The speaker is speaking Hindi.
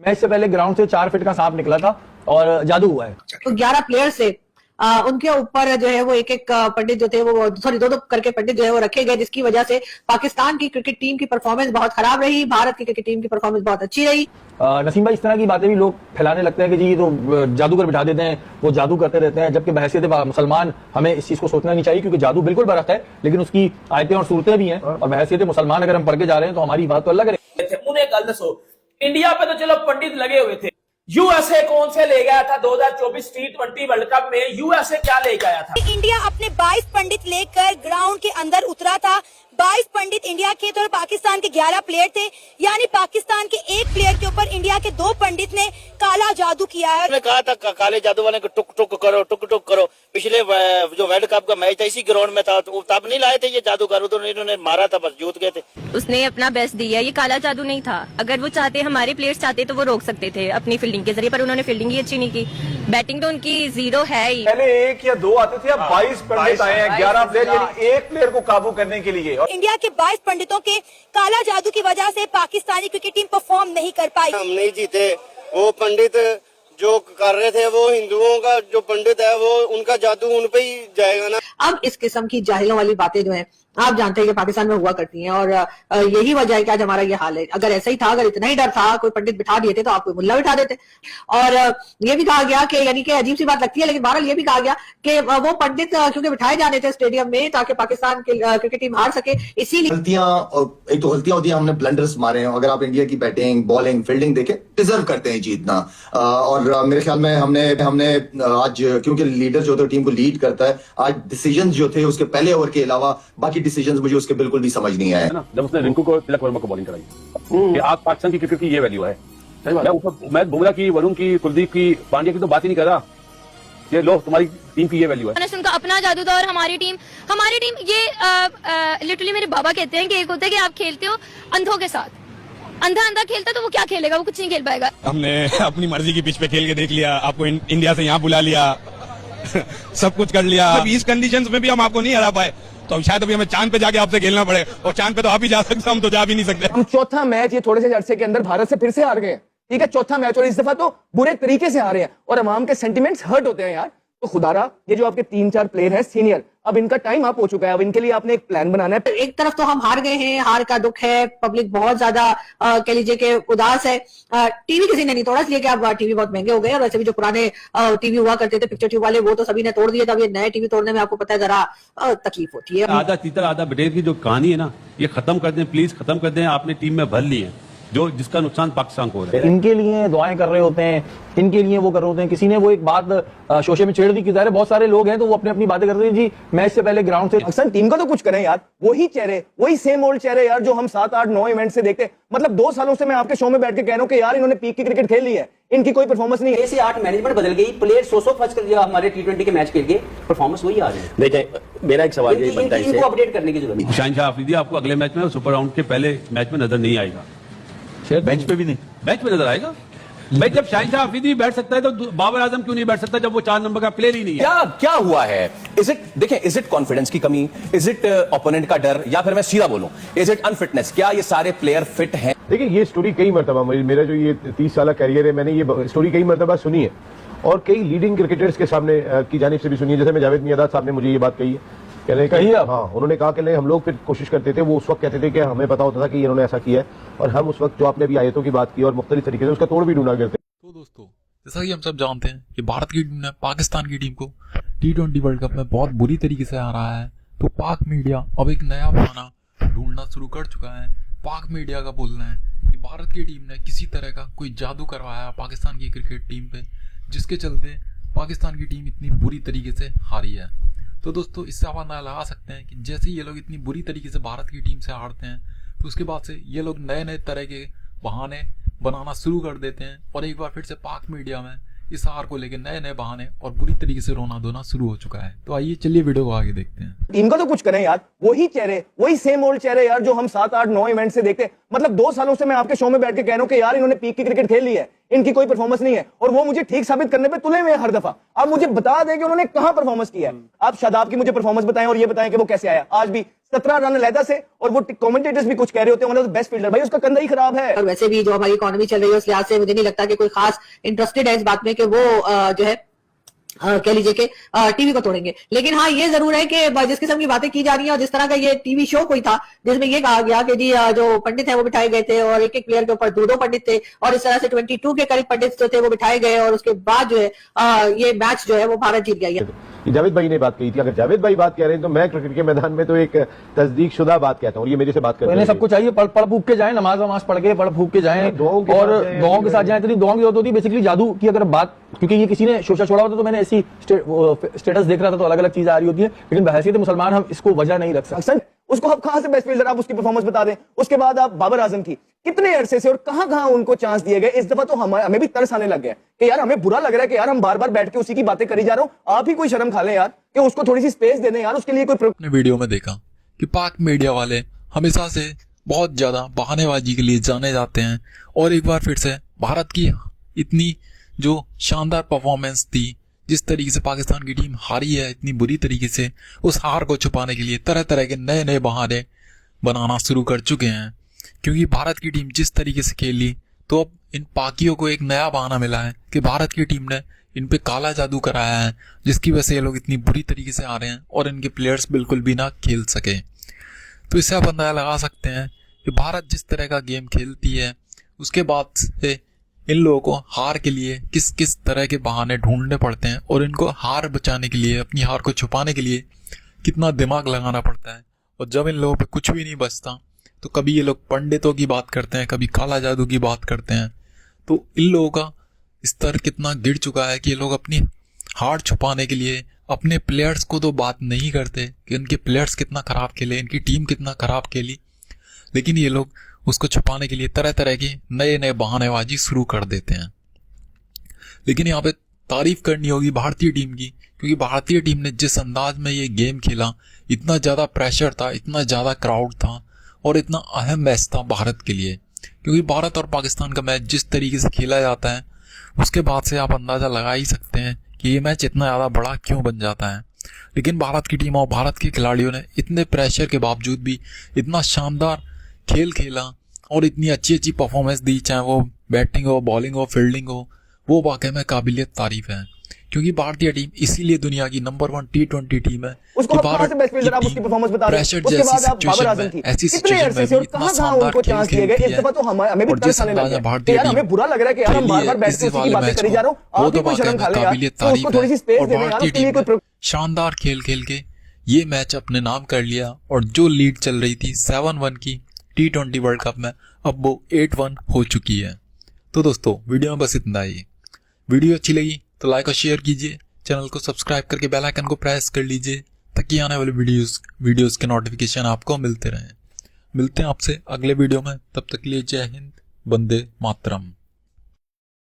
मैच से पहले ग्राउंड से 4 फीट का सांप निकला था और जादू हुआ है। तो 11 प्लेयर से उनके ऊपर जो है वो एक एक पंडित जो थे वो सॉरी दो करके पंडित जो है वो रखे गए, जिसकी वजह से पाकिस्तान की क्रिकेट टीम की परफॉर्मेंस बहुत खराब रही, भारत की क्रिकेट टीम की परफॉर्मेंस बहुत अच्छी रही। नसीम भाई, इस तरह की बातें भी लोग फैलाने लगते हैं कि जी तो जादूगर बिठा देते हैं, वो जादू करते रहते हैं, जबकि बहैसियत मुसलमान हमें इस चीज को सोचना नहीं चाहिए, क्योंकि जादू बिल्कुल बरकत है, लेकिन उसकी आयतें और सूरतें भी हैं, और बहैसियत मुसलमान अगर हम पढ़ के जा रहे हैं तो हमारी बात तो अल्लाह करे। उन्हें गल दसो, इंडिया पे तो चलो पंडित लगे हुए थे, यूएसए कौन से ले गया था 2024 T20 वर्ल्ड कप में? यूएसए क्या ले गया था? इंडिया अपने 22 पंडित लेकर ग्राउंड के अंदर उतरा था। 22 पंडित इंडिया के तो पाकिस्तान के 11 प्लेयर थे, यानी पाकिस्तान के एक प्लेयर के ऊपर इंडिया के 2 पंडित ने काला जादू किया है। मैंने कहा था काले जादू वाले को टुक टुक करो। पिछले जो वर्ल्ड कप का मैच था इसी ग्राउंड में था, तो तब नहीं लाए थे ये जादूगर, तो इन्होंने मारा था, बस जीत गए थे। उसने अपना बेस्ट दिया, ये काला जादू नहीं था। अगर वो चाहते, हमारे प्लेयर्स चाहते तो वो रोक सकते थे अपनी फील्डिंग के जरिए, पर उन्होंने फील्डिंग ही अच्छी नहीं की। बैटिंग तो उनकी 0 है ही। पहले 1 या 2 आते थे, अब 22 पंडित आए हैं, 11 प्लेयर, यानी एक प्लेयर को काबू करने के लिए। इंडिया के 22 पंडितों के काला जादू की वजह से पाकिस्तानी क्रिकेट टीम परफॉर्म नहीं कर पाई। हम नहीं जीते, वो पंडित जो कर रहे थे, वो हिंदुओं का जो पंडित है वो उनका जादू उन पे ही जाएगा ना। अब इस किस्म की जाहिलों वाली बातें जो है आप जानते हैं कि पाकिस्तान में हुआ करती हैं, और यही वजह है कि आज हमारा ये हाल है। अगर ऐसा ही था, अगर इतना ही डर था, कोई पंडित बिठा दिए थे तो आप कोई मुल्ला बिठा देते। और ये भी कहा गया कि, यानी कि अजीब सी बात लगती है, लेकिन बहरहाल ये भी कहा गया कि वो पंडित क्योंकि बिठाए जाने थे स्टेडियम में ताकि पाकिस्तान की क्रिकेट टीम हार सके, इसीलिए एक तो गलतियां होती है, हमने ब्लंडर्स मारे हैं। अगर आप इंडिया की बैटिंग, बॉलिंग, फील्डिंग देखें, डिजर्व करते हैं जीतना। और मेरे ख्याल में हमने आज, क्योंकि लीडर जो टीम को लीड करता है, आज डिसीजन जो थे उसके पहले ओवर के अलावा बाकी डिसीजन मुझे उसके बिल्कुल भी समझ नहीं आया। जब उसने रिंकू को, तिलक वर्मा को बॉलिंग कराई कि आज पाकिस्तान की क्रिकेट की ये वैल्यू है। मैं बुमराह की, वरुण की, कुलदीप की, पांड्या की तो बात ही नहीं कर रहा। ये लो, तुम्हारी टीम की ये वैल्यू है। उनका अपना जादू था, और हमारी टीम ये लिटरली मेरे बाबा कहते हैं कि एक होता है कि आप खेलते हो अंधों के साथ, अंधा खेलता तो वो क्या खेलेगा, वो कुछ नहीं खेल पाएगा। हमने अपनी मर्जी की पिच पे खेल के देख लिया, आपको इंडिया से यहाँ बुला लिया सब कुछ कर लिया। इस कंडीशंस में भी हम आपको नहीं हरा पाए, तो शायद अभी हमें चांद पे जाके आपसे खेलना पड़े, और चांद पे तो आप ही जा सकते, हम तो जा भी नहीं सकते। हम चौथा मैच ये थोड़े से अरसे के अंदर भारत से फिर से हार गए, ठीक है, चौथा मैच, और इस दफा तो बुरे तरीके से हारे हैं, और अवाम के सेंटिमेंट्स हर्ट होते हैं यार। तो खुदारा, ये जो आपके 3-4 प्लेयर हैं सीनियर, अब इनका टाइम आप हो चुका है, अब इनके लिए आपने एक प्लान बनाना है। एक तरफ तो हम हार गए हैं, हार का दुख है, पब्लिक बहुत ज्यादा कह लीजिए कि उदास है। टीवी किसी ने नहीं तोड़ा, इसलिए कि अब टीवी बहुत महंगे हो गए, और वैसे भी जो पुराने टीवी हुआ करते थे पिक्चर ट्यूब वाले, वो तो सभी ने तोड़ दिए। तब ये नए टीवी तोड़ने में आपको पता है जरा तकलीफ होती है। आधा तीतर आधा बटेर की जो कहानी है ना, ये खत्म कर दें प्लीज, खत्म कर दें। आपने टीम में भर ली है जो जिसका नुकसान पाकिस्तान को हो रहा है। इनके लिए दुआएं कर रहे होते हैं, इनके लिए वो कर रहे होते हैं। किसी ने वो एक बात शोशे में छेड़ दी कि ज़ाहिर बहुत सारे लोग हैं तो वो अपनी अपनी बातें करते हैं जी मैच से पहले ग्राउंड से। अक्सर टीम का तो कुछ करें यार, वही चेहरे, वही सेम ओल्ड चेहरे यार जो हम 7-8-9 इवेंट से देखते। मतलब 2 सालों से मैं आपके शो में बैठ के कह रहा हूँ कि यार इन्होंने पीक की क्रिकेट खेल ली है, इनकी कोई परफॉर्मेंस नहीं है। 6 से 8 मैनेजमेंट बदल गई, प्लेयर 100 खर्च कर दिया हमारे T20 के मैच खेल के, परफॉर्मेंस वही आ रही है। देखिए, मेरा एक सवाल ये बनता है, इनको अपडेट करने की जरूरत है। शाहिनशाह अफरीदी आपको अगले मैच में, सुपर राउंड के पहले मैच में नजर नहीं आएगा, बेंच पे भी नहीं, बेंच पे नजर आएगा भाई। जब शाहिनशाह अफरीदी बैठ सकता है तो बाबर आजम क्यों नहीं बैठ सकता, जब वो 4 नंबर का प्लेयर ही नहीं है? क्या हुआ है? इज इट कॉन्फिडेंस की कमी, इज इट ओपोनेंट का डर, या फिर मैं सीधा बोलूं, इज इट अनफिटनेस? क्या ये सारे प्लेयर फिट हैं? देखिए, ये स्टोरी कई मरतबा, मेरा जो ये 30 साल कैरियर है, मैंने ये स्टोरी कई मरतबा सुनी है, और कई लीडिंग क्रिकेटर्स के सामने की जानिब से भी सुनी है। जैसे मैं जावेद मियादाद साहब ने मुझे ये बात कही है, कही है, हाँ, उन्होंने कहा कि नहीं, हम लोग फिर कोशिश करते थे, वो उस वक्त कहते थे कि हमें पता होता था कि इन्होंने ऐसा किया है, और हम उस वक्त जो आपने भी आयतों की बात की और मुख्तलिफ तरीके से उसका तोड़ भी ढूंढा करते। तो दोस्तों, जैसा कि हम सब जानते हैं कि भारत की टीम ने पाकिस्तान की टीम को T20 वर्ल्ड कप में बहुत बुरी तरीके से हराया है, तो पाक मीडिया अब एक नया बहाना ढूंढना शुरू कर चुका है। पाक मीडिया का बोलना है कि भारत की टीम ने किसी तरह का कोई जादू करवाया पाकिस्तान की क्रिकेट टीम पे, जिसके चलते पाकिस्तान की टीम इतनी बुरी तरीके से हारी है। तो दोस्तों, इससे आप अंदाजा लगा सकते हैं कि जैसे ये लोग इतनी बुरी तरीके से भारत की टीम से हारते हैं, तो उसके बाद से ये लोग नए नए तरह के बहाने बनाना शुरू कर देते हैं, और एक बार फिर से पाक मीडिया में इस हार को लेकर नए नए बहाने और बुरी तरीके से रोना धोना शुरू हो चुका है। तो आइए चलिए वीडियो को आगे देखते हैं। टीम का तो कुछ करें यार, वही चेहरे, वही सेम ओल्ड चेहरे यार जो हम 7-8-9 इवेंट से देखते। मतलब 2 सालों से मैं आपके शो में बैठ के कह रहा हूँ कि यार इन्होंने पीक की क्रिकेट खेल ली है, इनकी कोई परफॉर्मेंस नहीं है, और वो मुझे ठीक साबित करने पे तुले हुए हैं हर दफा। आप मुझे बता दें कि उन्होंने कहां परफॉर्मेंस किया है। आप शादाब की मुझे परफॉर्मेंस बताएं और ये बताएं कि वो कैसे आया। आज भी 17 रन अलहदा से, और वो कमेंटेटर्स भी कुछ कह रहे होते हैं one of the best fielder. भाई उसका कंधा ही खराब है। और वैसे भी जो हमारी इकोनॉमी चल रही है उस लिहाज से मुझे नहीं लगता कि कोई खास इंटरेस्टेड है इस बात में कि वो जो है कह लीजिए कि टीवी को तोड़ेंगे। लेकिन हाँ ये जरूर है कि जिस किस्म की बातें की जा रही हैं और जिस तरह का ये टीवी शो कोई था जिसमें ये कहा गया कि जी जो पंडित है वो बिठाए गए थे और एक एक प्लेयर के ऊपर दो पंडित थे और इस तरह से 22 के करीब पंडित जो थे वो बिठाए गए और उसके बाद जो है ये मैच जो है वो भारत जीत गया। जावेद भाई ने बात कही थी। अगर जावेद भाई बात कह रहे हैं तो मैं क्रिकेट के मैदान में तो एक तस्दीक शुदा बात कहता हूँ। ये मेरे से बात कर रहे हैं। सबको चाहिए पढ़ फूक के जाए, नमाज वमाज पढ़ के पढ़ फूक के जाए और दुआओं के साथ जाए। इतनी दुआओं की जरूरत होती है। बेसिकली जादू की अगर बात, क्योंकि ये किसी ने शोशा छोड़ा होता तो मैंने ऐसी स्टेटस देख रहा था तो अलग अलग चीजें आ रही होती है, लेकिन बहैसियत मुसलमान हम इसको वजह नहीं रख सकते। उसको आप कहां से बेस्ट फील्डर, आप उसकी परफॉर्मेंस बता दें। उसके बाद आप बाबर आजम की कितने अरसे से और कहां उनको चांस दिए गए। इस दफा तो हमें भी तरस आने लग गया कि यार हमें बुरा लग रहा है कि यार हम बार बार बैठ के उसी की बातें करी जा रहे हो। आप ही कोई शर्म खा लें यार कि उसको थोड़ी सी स्पेस दे दें यार, उसके लिए कोई। अपने वीडियो में देखा कि पाक मीडिया वाले हमेशा से बहुत ज्यादा बहानेबाजी के लिए जाने जाते हैं और एक बार फिर से भारत की इतनी जो शानदार परफॉर्मेंस थी, जिस तरीके से पाकिस्तान की टीम हारी है इतनी बुरी तरीके से, उस हार को छुपाने के लिए तरह तरह के नए नए बहाने बनाना शुरू कर चुके हैं। क्योंकि भारत की टीम जिस तरीके से खेली तो अब इन पाकियों को एक नया बहाना मिला है कि भारत की टीम ने इन पे काला जादू कराया है, जिसकी वजह से ये लोग इतनी बुरी तरीके से आ रहे हैं और इनके प्लेयर्स बिल्कुल भी ना खेल सके। तो इससे आप अंदाजा लगा सकते हैं कि भारत जिस तरह का गेम खेलती है उसके बाद से इन लोगों को हार के लिए किस किस तरह के बहाने ढूंढने पड़ते हैं और इनको हार बचाने के लिए, अपनी हार को छुपाने के लिए कितना दिमाग लगाना पड़ता है। और जब इन लोगों पे कुछ भी नहीं बचता तो कभी ये लोग पंडितों की बात करते हैं, कभी काला जादू की बात करते हैं। तो इन लोगों का स्तर कितना गिर चुका है कि ये लोग अपनी हार छुपाने के लिए अपने प्लेयर्स को तो बात नहीं करते कि उनके प्लेयर्स कितना खराब खेले, इनकी टीम कितना खराब खेली, लेकिन ये लोग उसको छुपाने के लिए तरह तरह की नए नए बहानेबाजी शुरू कर देते हैं। लेकिन यहाँ पे तारीफ करनी होगी भारतीय टीम की, क्योंकि भारतीय टीम ने जिस अंदाज में ये गेम खेला, इतना ज़्यादा प्रेशर था, इतना ज़्यादा क्राउड था और इतना अहम मैच था भारत के लिए। क्योंकि भारत और पाकिस्तान का मैच जिस तरीके से खेला जाता है उसके बाद से आप अंदाज़ा लगा ही सकते हैं कि ये मैच इतना ज़्यादा बड़ा क्यों बन जाता है। लेकिन भारत की टीम और भारत के खिलाड़ियों ने इतने प्रेशर के बावजूद भी इतना शानदार खेल खेला और इतनी अच्छी अच्छी परफॉर्मेंस दी, चाहे वो बैटिंग हो, बॉलिंग हो, फील्डिंग हो, वो वाकई में काबिलियत तारीफ है। क्योंकि भारतीय टीम इसीलिए दुनिया की नंबर 1 T20 टीम है। उसको भारत प्रेशर जैसी सिचुएशन में, ऐसी सिचुएशन में भी इतना शानदार खेल खेलती है और जिस अंदाजा भारतीय टीम इस वाले मैच को, वो तो वाकई में काबिलियत तारीफ है। और भारतीय टीम ने शानदार खेल खेल के ये मैच अपने नाम कर लिया और जो लीड चल रही थी 7-1 की T20 वर्ल्ड कप में, अब वो 8-1 हो चुकी है। तो दोस्तों वीडियो में बस इतना ही। वीडियो अच्छी लगी तो लाइक और शेयर कीजिए, चैनल को सब्सक्राइब करके बेल आइकन को प्रेस कर लीजिए ताकि आने वाले वीडियोस के नोटिफिकेशन आपको मिलते रहें। मिलते हैं आपसे अगले वीडियो में, तब तक के लिए जय हिंद, वंदे मातरम।